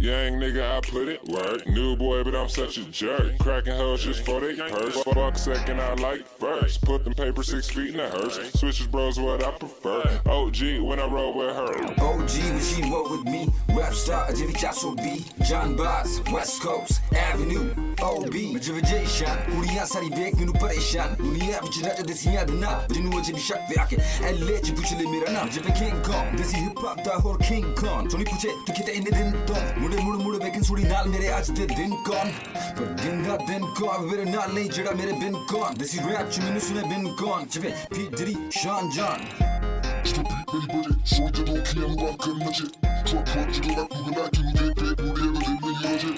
Young nigga, I put it work. New boy, but I'm such a jerk. Cracking hoes just for they purse. Fuck second, I like first. Put them paper 6 feet in the hearse. Switches bros, what I prefer. OG when I roll with her. OG when she roll with me. Rap star, Jimmy Chasso B. John Bass, West Coast Avenue. OB, motivation. कुड़ियां सारी bake मैनू परेशान. दुनिया विच रट दसियां दना. जिन्नू अजे भी शक पे आके LA च पुछ ले मेरा नाम. जिवें King Kong. देसी हिप हॉप दा होर King Kong. सोनी पूछे तू किते इन्ने दिन तो. मुड़ बेकन सुड़ी नाल मेरे आज दे दिन कौन. पर दिन दा दिन कौन मेरे नाल नहीं जेड़ा मेरे बिन कौन. देसी रैप च मैनू सुने बिन कौन. जिवें P Diddy, Sean John. Stop beat मेरी बजे सोच जदों अखियां नूं बंद करना चे ट्रक जदों लग नूं हिला के मुझे पेट मुड़े तो दिल नहीं रोजे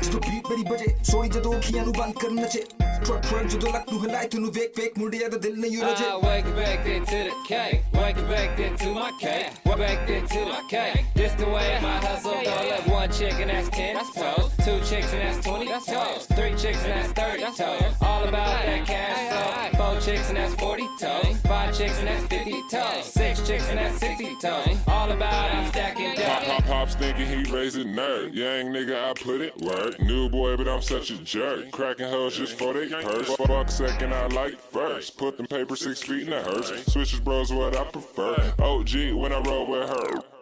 ਜਦੋਂ ਬੀਟ ਮੇਰੀ ਬਜੇ ਸੋਣੀ ਜਦੋਂ ਅੱਖੀਆਂ ਨੂੰ ਬੰਦ ਕਰਨ ਨਚੇ ਟਰੱਕ ਜਦੋਂ ਲੱਕ ਨੂੰ ਹਿਲਾਏ ਤੈਨੂੰ ਵੇਖ ਮੁੰਡਿਆਂ ਦਾ ਦਿਲ ਨਹੀਂ ਰਜੇ Wake back then to the cake, wake back then to my cake, wake back then to the cake. This the way my hustle go. Let one chick and that's 10 toes, 2 chicks and that's 20 toes, 3 chicks and that's 30 toes. All about that cash flow. 4 chicks and that's 40 toes, 5 chicks and that's 50 toes, 6 chicks and that's 60 toes. All about I'm stacking dough. Pops thinking he raising nerd. Young nigga, I put it work. New boy, but I'm such a jerk. Cracking hoes just for they purse. Fuck second, I like first. Put them paper 6 feet in the hearse. Switches bros, what I prefer. OG when I roll with her.